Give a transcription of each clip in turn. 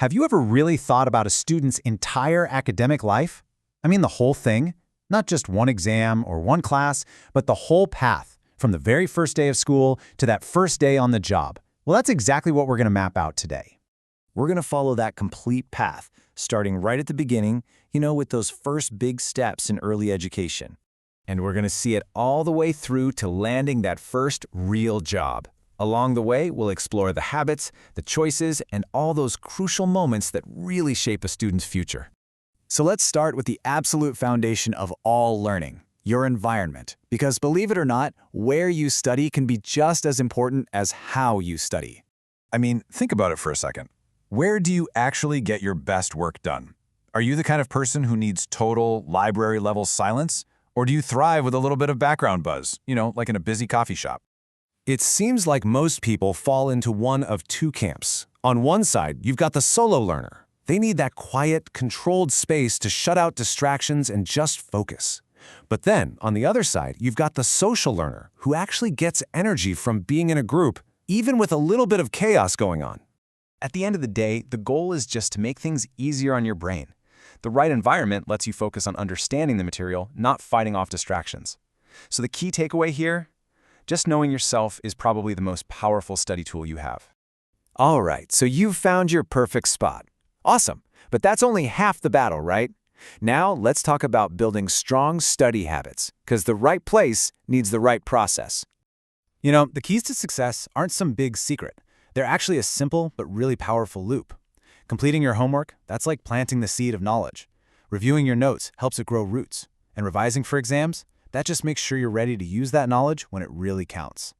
Have you ever really thought about a student's entire academic life? I mean the whole thing, not just one exam or one class, but the whole path, from the very first day of school to that first day on the job. Well, that's exactly what we're going to map out today. We're going to follow that complete path, starting right at the beginning, with those first big steps in early education. And we're going to see it all the way through to landing that first real job. Along the way, we'll explore the habits, the choices, and all those crucial moments that really shape a student's future. So let's start with the absolute foundation of all learning, your environment. Because believe it or not, where you study can be just as important as how you study. I mean, think about it for a second. Where do you actually get your best work done? Are you the kind of person who needs total library-level silence? Or do you thrive with a little bit of background buzz, like in a busy coffee shop? It seems like most people fall into one of two camps. On one side, you've got the solo learner. They need that quiet, controlled space to shut out distractions and just focus. But then, on the other side, you've got the social learner who actually gets energy from being in a group, even with a little bit of chaos going on. At the end of the day, the goal is just to make things easier on your brain. The right environment lets you focus on understanding the material, not fighting off distractions. So the key takeaway here? Just knowing yourself is probably the most powerful study tool you have. All right, so you've found your perfect spot. Awesome, but that's only half the battle, right? Now let's talk about building strong study habits, because the right place needs the right process. The keys to success aren't some big secret. They're actually a simple but really powerful loop. Completing your homework, that's like planting the seed of knowledge. Reviewing your notes helps it grow roots. And revising for exams, that just makes sure you're ready to use that knowledge when it really counts.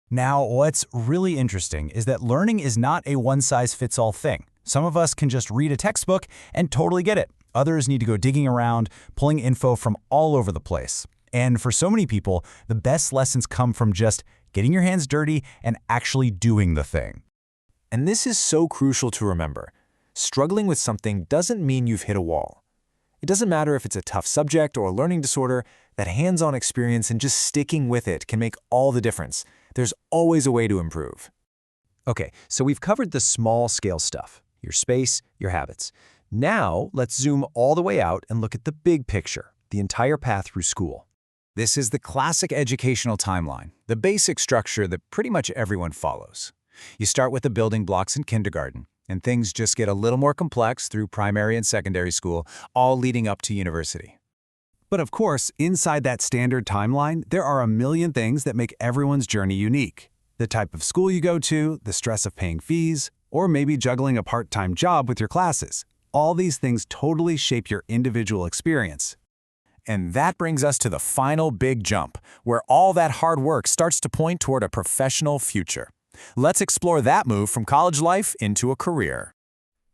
Now, what's really interesting is that learning is not a one-size-fits-all thing. Some of us can just read a textbook and totally get it. Others need to go digging around, pulling info from all over the place. And for so many people, the best lessons come from just getting your hands dirty and actually doing the thing. And this is so crucial to remember. Struggling with something doesn't mean you've hit a wall. It doesn't matter if it's a tough subject or a learning disorder, that hands-on experience and just sticking with it can make all the difference. There's always a way to improve. Okay, so we've covered the small-scale stuff, your space, your habits. Now, let's zoom all the way out and look at the big picture, the entire path through school. This is the classic educational timeline, the basic structure that pretty much everyone follows. You start with the building blocks in kindergarten, and things just get a little more complex through primary and secondary school, all leading up to university. But of course, inside that standard timeline, there are a million things that make everyone's journey unique. The type of school you go to, the stress of paying fees, or maybe juggling a part-time job with your classes. All these things totally shape your individual experience. And that brings us to the final big jump, where all that hard work starts to point toward a professional future. Let's explore that move from college life into a career.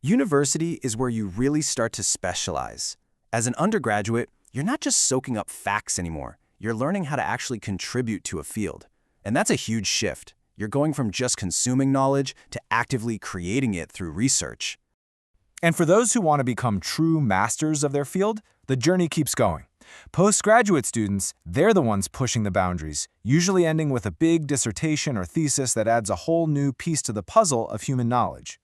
University is where you really start to specialize. As an undergraduate, you're not just soaking up facts anymore. You're learning how to actually contribute to a field. And that's a huge shift. You're going from just consuming knowledge to actively creating it through research. And for those who want to become true masters of their field, the journey keeps going. Postgraduate students, they're the ones pushing the boundaries, usually ending with a big dissertation or thesis that adds a whole new piece to the puzzle of human knowledge.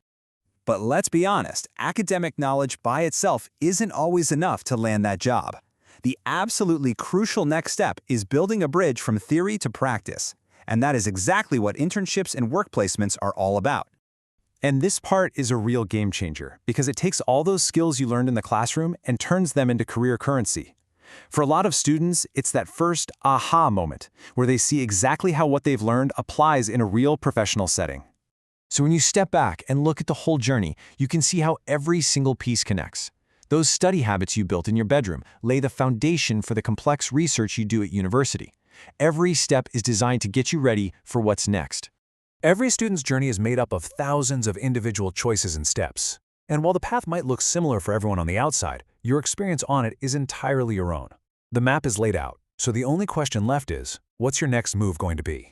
But let's be honest, academic knowledge by itself isn't always enough to land that job. The absolutely crucial next step is building a bridge from theory to practice. And that is exactly what internships and work placements are all about. And this part is a real game changer because it takes all those skills you learned in the classroom and turns them into career currency. For a lot of students, it's that first aha moment where they see exactly how what they've learned applies in a real professional setting. So when you step back and look at the whole journey, you can see how every single piece connects. Those study habits you built in your bedroom lay the foundation for the complex research you do at university. Every step is designed to get you ready for what's next. Every student's journey is made up of thousands of individual choices and steps. And while the path might look similar for everyone on the outside, your experience on it is entirely your own. The map is laid out, so the only question left is, what's your next move going to be?